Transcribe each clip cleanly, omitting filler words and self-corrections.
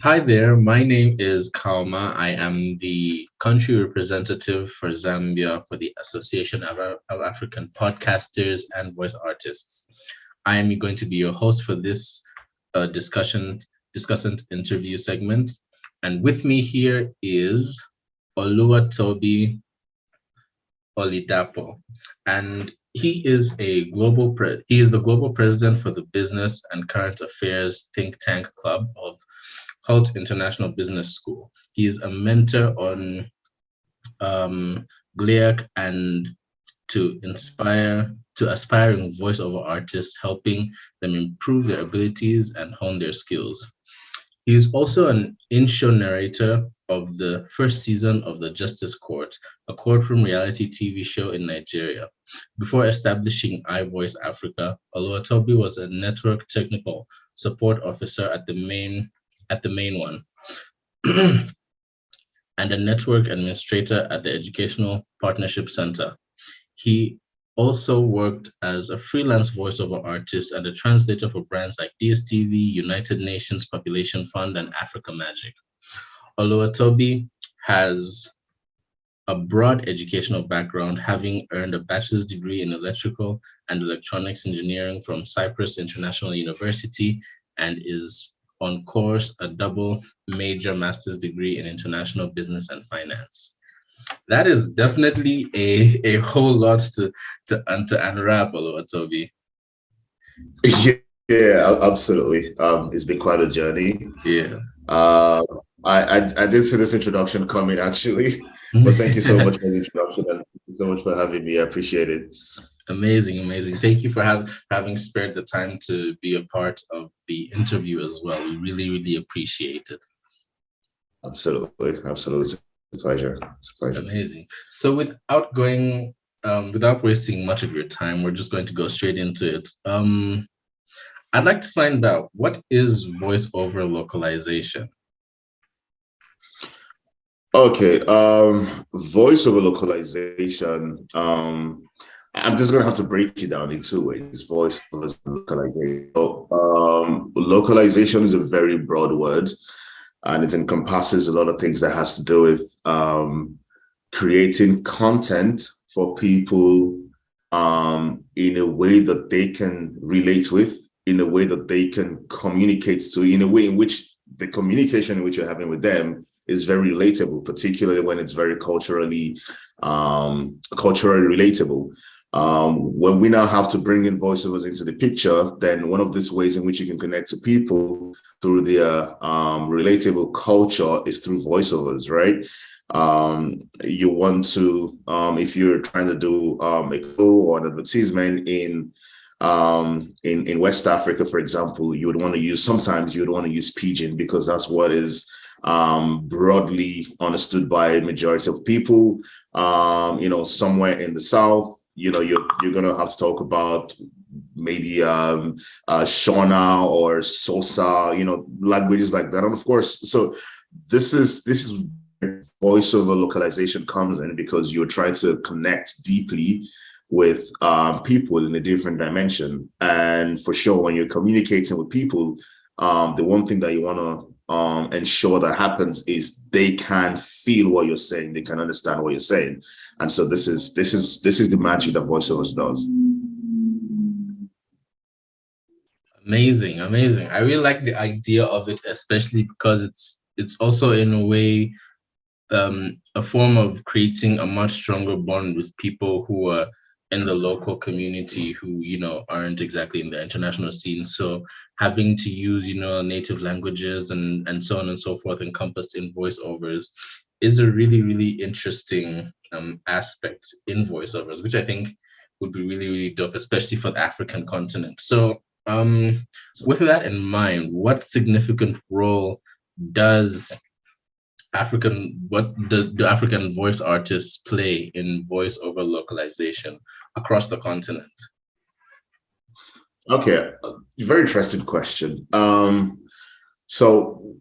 Hi there, my name is Kalma. I am the country representative for Zambia for the Association of African Podcasters and Voice Artists. I am going to be your host for this discussant interview segment. And with me here is Oluwatobi Oladipo, and he is the global president for the Business and Current Affairs think tank club of Holt International Business School. He is a mentor on GLIAC and to aspiring voiceover artists, helping them improve their abilities and hone their skills. He is also an in-show narrator of the first season of The Justice Court, a courtroom reality TV show in Nigeria. Before establishing iVoice Africa, Oluwatobi was a network technical support officer at the main one, and a network administrator at the Educational Partnership Center. He also worked as a freelance voiceover artist and a translator for brands like DSTV, United Nations Population Fund, and Africa Magic. Oluwatobi has a broad educational background, having earned a bachelor's degree in electrical and electronics engineering from Cyprus International University, and is on course a double major master's degree in international business and finance. That is definitely a whole lot to unwrap, Oluwatobi. Yeah, absolutely. It's been quite a journey. Yeah. Uh, I did see this introduction coming actually, but thank you so much for the introduction and thank you so much for having me. I appreciate it. Amazing, amazing. Thank you for having spared the time to be a part of the interview as well. We really, really appreciate it. Absolutely, absolutely. It's a pleasure. It's a pleasure. Amazing. So without wasting much of your time, we're just going to go straight into it. I'd like to find out, what is voiceover localization? Okay, voiceover localization. I'm just gonna have to break it down in two ways: voiceovers and localization. So, localization is a very broad word, and it encompasses a lot of things that has to do with creating content for people in a way that they can relate with, in a way that they can communicate to, in a way in which the communication in which you're having with them is very relatable, particularly when it's very culturally relatable. When we now have to bring in voiceovers into the picture, then one of these ways in which you can connect to people through their relatable culture is through voiceovers, right? You want to, if you're trying to do a show or an advertisement in West Africa, for example, sometimes you would want to use pidgin because that's what is broadly understood by a majority of people. Somewhere in the South, you're gonna have to talk about maybe Shona or Sosa, languages like that. And of course, so this is where voiceover localization comes in, because you're trying to connect deeply with people in a different dimension. And for sure, when you're communicating with people, the one thing that you want to ensure that happens is they can feel what you're saying, they can understand what you're saying. And so this is the magic that voiceovers does. Amazing, amazing. I really like the idea of it, especially because it's also in a way a form of creating a much stronger bond with people who are in the local community who aren't exactly in the international scene. So having to use native languages and so on and so forth encompassed in voiceovers is a really, really interesting aspect in voiceovers, which I think would be really, really dope, especially for the African continent. So with that in mind, what significant role does do African voice artists play in voiceover localization across the continent? Okay, very interesting question. So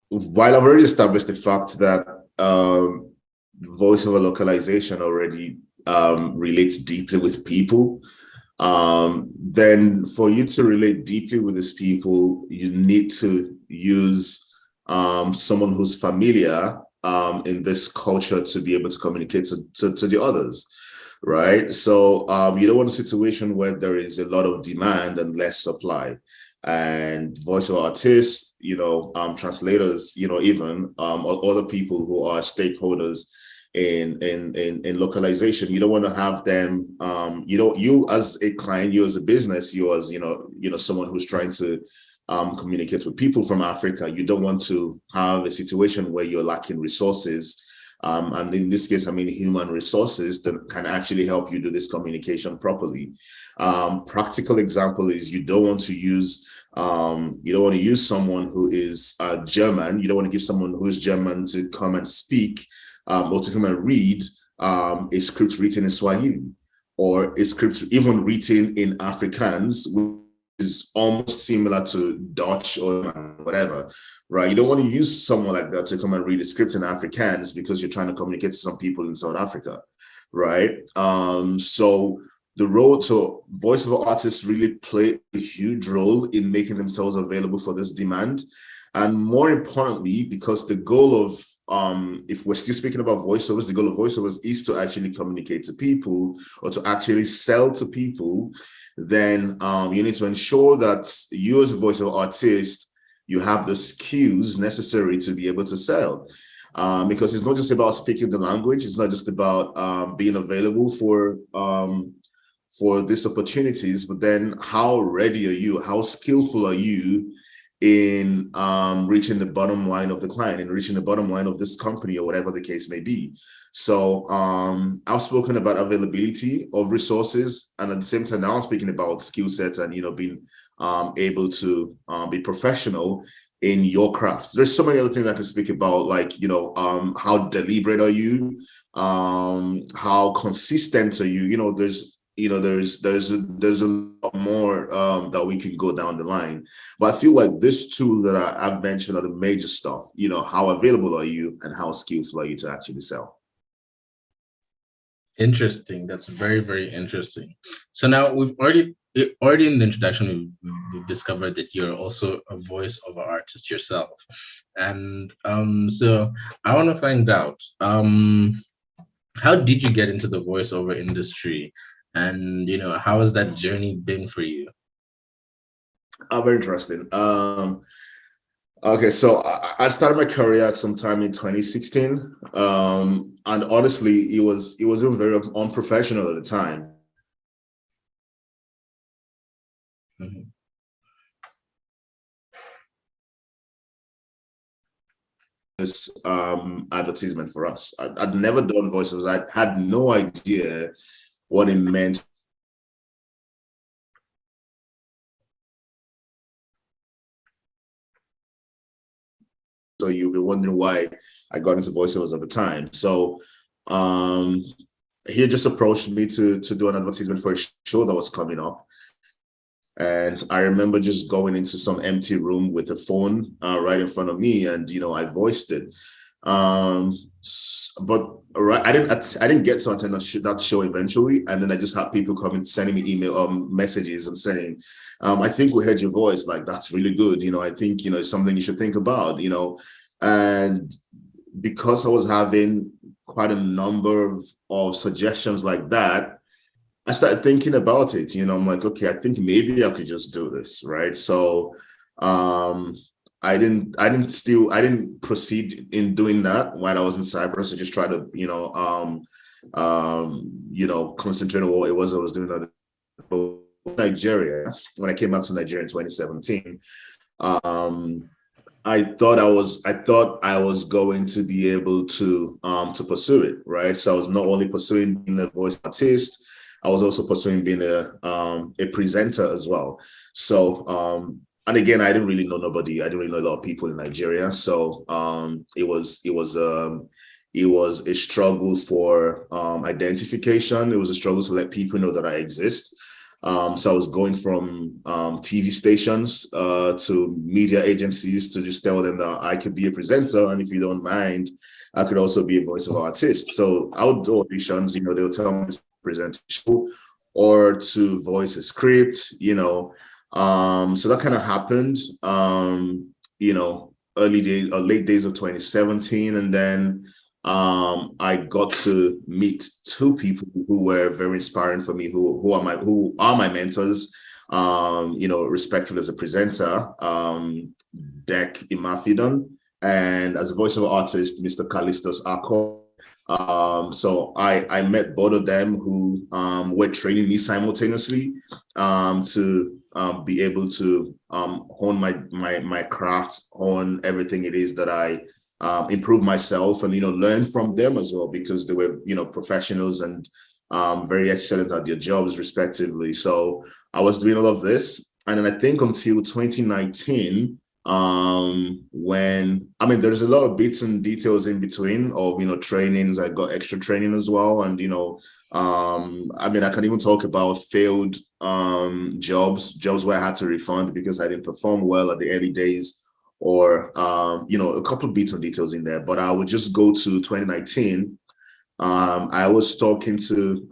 while I've already established the fact that voiceover localization already relates deeply with people, then for you to relate deeply with these people, you need to use someone who's familiar in this culture to be able to communicate to the others, right? So you don't want a situation where there is a lot of demand and less supply. And voiceover artists, translators, even other people who are stakeholders in localization, you don't want to have them, you as a client, you as a business, you as someone who's trying to communicate with people from Africa, you don't want to have a situation where you're lacking resources. And in this case, I mean, human resources that can actually help you do this communication properly. Practical example is you don't want to use someone who is German. You don't want to give someone who is German to come and speak or to come and read a script written in Swahili, or a script even written in Afrikaans, is almost similar to Dutch or whatever, right? You don't want to use someone like that to come and read a script in Afrikaans because you're trying to communicate to some people in South Africa, right? So the role to voiceover artists really play a huge role in making themselves available for this demand. And more importantly, because the goal of, if we're still speaking about voiceovers, the goal of voiceovers is to actually communicate to people or to actually sell to people, then you need to ensure that you as a voiceover artist, you have the skills necessary to be able to sell. Because it's not just about speaking the language, it's not just about being available for these opportunities, but then how ready are you, how skillful are you in reaching the bottom line of the client, in reaching the bottom line of this company, or whatever the case may be. So I've spoken about availability of resources, and at the same time now I'm speaking about skill sets and being able to be professional in your craft. There's so many other things I can speak about, like how deliberate are you, how consistent are you. There's a lot more that we can go down the line, but I feel like this two that I've mentioned are the major stuff. How available are you, and how skillful are you to actually sell? Interesting. That's very, very interesting. So now we've already in the introduction, we've discovered that you're also a voiceover artist yourself. And so I want to find out, how did you get into the voiceover industry? And how has that journey been for you? Very interesting. Okay, so I started my career sometime in 2016, and honestly, it was even very unprofessional at the time. Mm-hmm. This advertisement for us. I'd never done voiceovers. I had no idea what it meant. So you'll be wondering why I got into voiceovers at the time. So he just approached me to do an advertisement for a show that was coming up. And I remember just going into some empty room with a phone right in front of me, and I voiced it. But I didn't get to attend that show eventually, and then I just had people coming, sending me email messages and saying, I think we heard your voice, like that's really good, I think it's something you should think about, and because I was having quite a number of suggestions like that, I started thinking about it. I'm like, okay, I think maybe I could just do this, right? So I didn't proceed in doing that while I was in Cyprus. I just tried to, concentrate on what it was I was doing. Nigeria, when I came back to Nigeria in 2017, I thought I was going to be able to pursue it, right? So I was not only pursuing being a voice artist, I was also pursuing being a presenter as well. So and again, I didn't really know nobody. I didn't really know a lot of people in Nigeria. So it was a struggle for identification. It was a struggle to let people know that I exist. So I was going from TV stations to media agencies to just tell them that I could be a presenter, and if you don't mind, I could also be a voiceover artist. So I would do auditions. They'll tell me to present a show or to voice a script. So that kind of happened. early days or late days of 2017, and then I got to meet two people who were very inspiring for me, who are my mentors, respectively as a presenter, Dek Imafidon, and as a voiceover artist, Mr. Callistus Akko. So I met both of them who were training me simultaneously to be able to hone my craft, hone everything it is that I improve myself, and learn from them as well, because they were professionals and very excellent at their jobs respectively. So I was doing all of this, and then I think until 2019, when there's a lot of bits and details in between of trainings. I got extra training as well, and I can even talk about failed jobs where I had to refund because I didn't perform well at the early days, or a couple of bits and details in there. But I would just go to 2019. I was talking to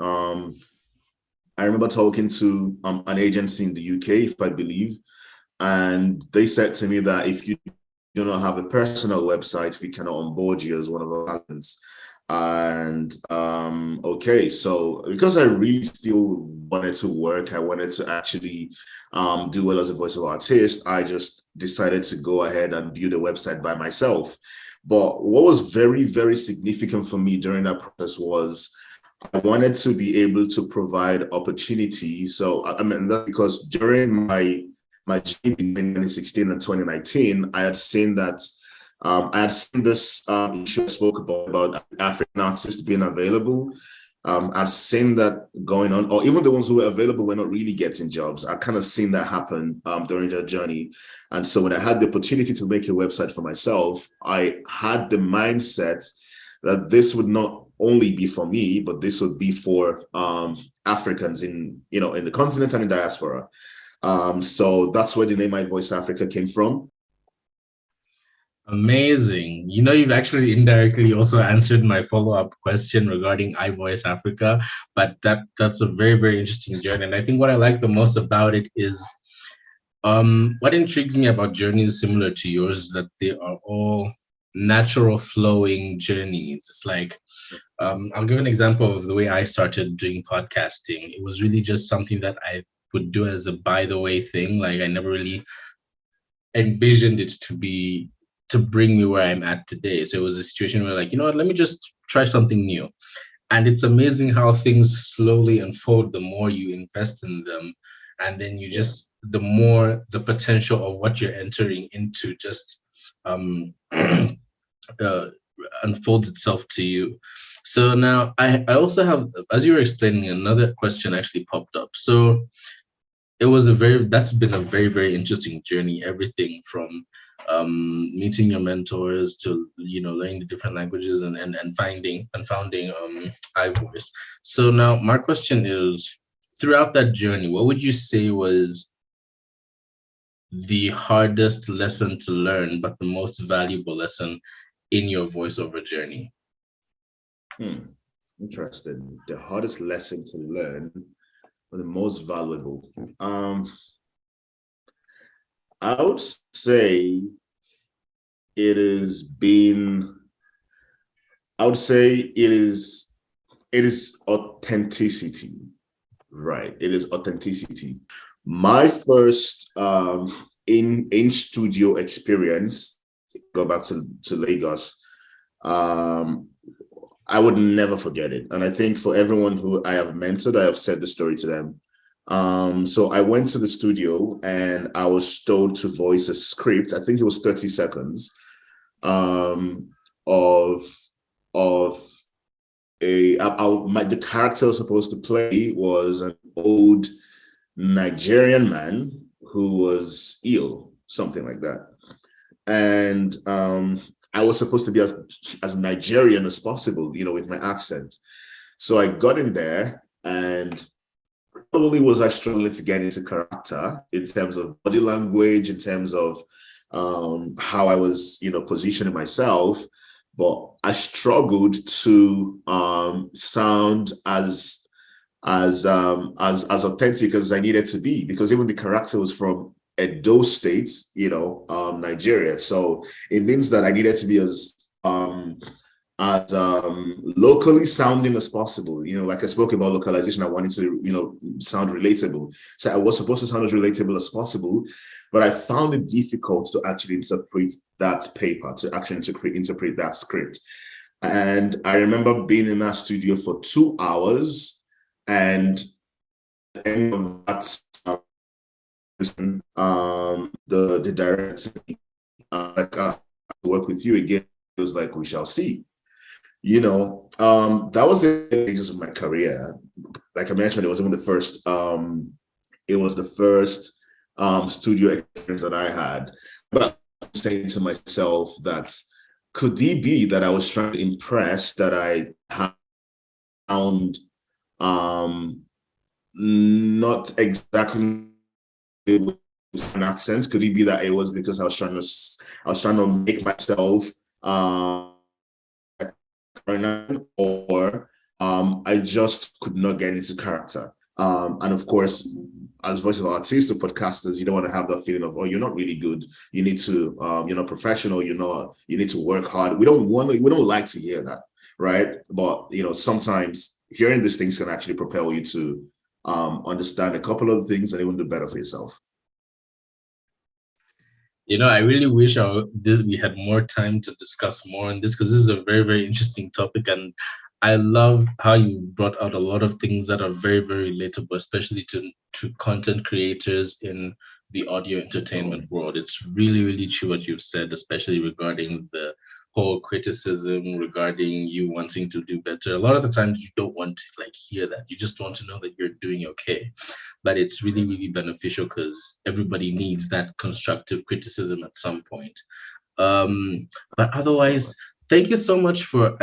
I remember talking to an agency in the UK, if I believe. And they said to me that if you do not have a personal website, we cannot onboard you as one of our talents. And okay, so because I really still wanted to work, I wanted to actually do well as a voiceover artist, I just decided to go ahead and build a website by myself. But what was very, very significant for me during that process was I wanted to be able to provide opportunity. So that's because during my journey in 2016 and 2019, I had seen that this issue I spoke about African artists being available. I'd seen that going on, or even the ones who were available were not really getting jobs. I kind of seen that happen during that journey. And so when I had the opportunity to make a website for myself, I had the mindset that this would not only be for me, but this would be for Africans in the continent and in diaspora. So that's where the name iVoice Africa came from. Amazing. You've actually indirectly also answered my follow-up question regarding iVoice Africa, but that's a very, very interesting journey. And I think what I like the most about it is what intrigues me about journeys similar to yours is that they are all natural flowing journeys. It's like, I'll give an example of the way I started doing podcasting. It was really just something that I would do as a by the way thing. Like I never really envisioned it to bring me where I'm at today. So it was a situation where like, let me just try something new. And it's amazing how things slowly unfold the more you invest in them. And then you just, the more the potential of what you're entering into just unfolds itself to you. So now I also have, as you were explaining, another question actually popped up. So that's been a very, very interesting journey. Everything from meeting your mentors to learning the different languages and founding iVoice. So now my question is, throughout that journey, what would you say was the hardest lesson to learn, but the most valuable lesson in your voiceover journey? Interesting. The hardest lesson to learn, but the most valuable. I would say it is authenticity. Right. It is authenticity. My first in studio experience, go back to Lagos, I would never forget it. And I think for everyone who I have mentored, I have said the story to them. So I went to the studio and I was told to voice a script. I think it was 30 seconds the character I was supposed to play was an old Nigerian man who was ill, something like that. And I was supposed to be as Nigerian as possible, with my accent. So I got in there, and not only was I struggling to get into character in terms of body language, in terms of how I was, positioning myself, but I struggled to sound as authentic as I needed to be, because even the character was from Edo State, Nigeria. So it means that I needed to be as locally sounding as possible. Like I spoke about localization, I wanted to, sound relatable. So I was supposed to sound as relatable as possible, but I found it difficult to actually interpret that paper, to actually interpret that script. And I remember being in that studio for 2 hours, and at the end of that, the director, work with you again. It was like, we shall see. That was the stages of my career. Like I mentioned, it was even the first. It was the first studio experience that I had. But I'm saying to myself that could it be that I was trying to impress, that I found not exactly with an accent? Could it be that it was because I was trying to make myself or I just could not get into character. And of course, as voiceover artists or podcasters, you don't want to have that feeling of, oh, you're not really good. You need to, you're not professional. You need to work hard. We don't like to hear that, right? But sometimes hearing these things can actually propel you to understand a couple of things and even do better for yourself. I really wish we had more time to discuss more on this, because this is a very, very interesting topic. And I love how you brought out a lot of things that are very, very relatable, especially to content creators in the audio entertainment world. It's really, really true what you've said, especially regarding the whole criticism regarding you wanting to do better. A lot of the times you don't want to hear that. You just want to know that you're doing okay. But it's really, really beneficial, because everybody needs that constructive criticism at some point. But otherwise, thank you so much for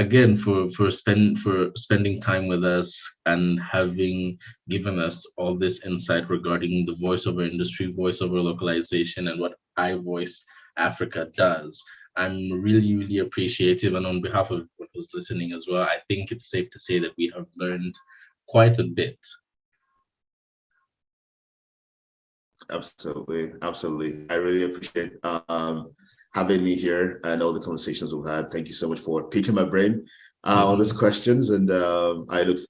spending time with us and having given us all this insight regarding the voiceover industry, voiceover localization, and what iVoice Africa does. I'm really, really appreciative, and on behalf of everyone who's listening as well, I think it's safe to say that we have learned quite a bit. Absolutely. I really appreciate having me here and all the conversations we've had. Thank you so much for picking my brain on these questions, and I look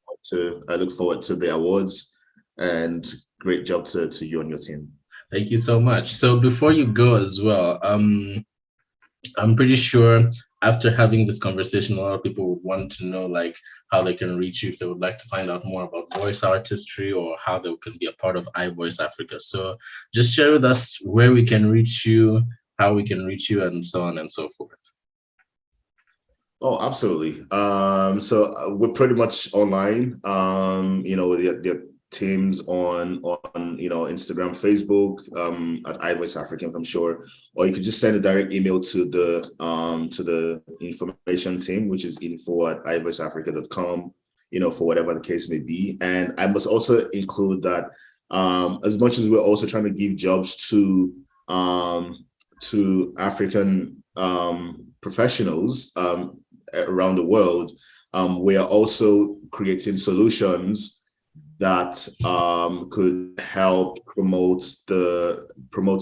forward to the awards. And great job to you and your team. Thank you so much. So before you go as well, I'm pretty sure after having this conversation, a lot of people would want to know how they can reach you if they would like to find out more about voice artistry, or how they can be a part of iVoice Africa. So just share with us where we can reach you, how we can reach you, and so on and so forth. Oh, absolutely. So we're pretty much online. The teams on Instagram, Facebook, at iVoice Africa, I'm sure, or you could just send a direct email to the information team, which is info@ivoiceafrica.com, for whatever the case may be. And I must also include that as much as we're also trying to give jobs to African professionals around the world, we are also creating solutions that could help promote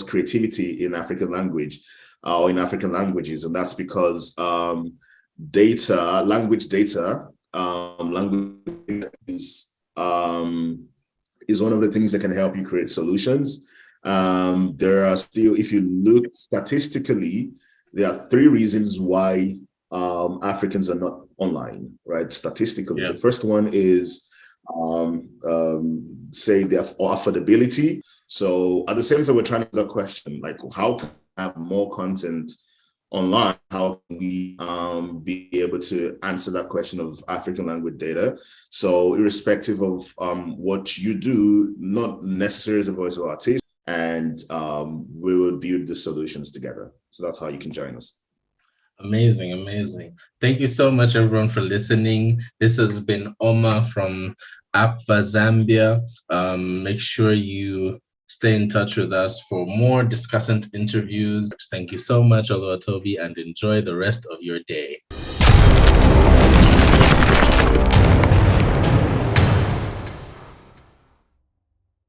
creativity in African language or in African languages. And that's because language data is one of the things that can help you create solutions. There are still, if you look statistically, there are 3 reasons why Africans are not online, right? Statistically, The first one is say their affordability. So at the same time, we're trying to answer the question, how can we have more content online? How can we be able to answer that question of African language data? So irrespective of what you do, not necessarily as a voiceover artist, and we will build the solutions together. So that's how you can join us. Amazing. Thank you so much, everyone, for listening. This has been Oma from APVA Zambia. Make sure you stay in touch with us for more Discussant interviews. Thank you so much, Oluwatobi, and enjoy the rest of your day.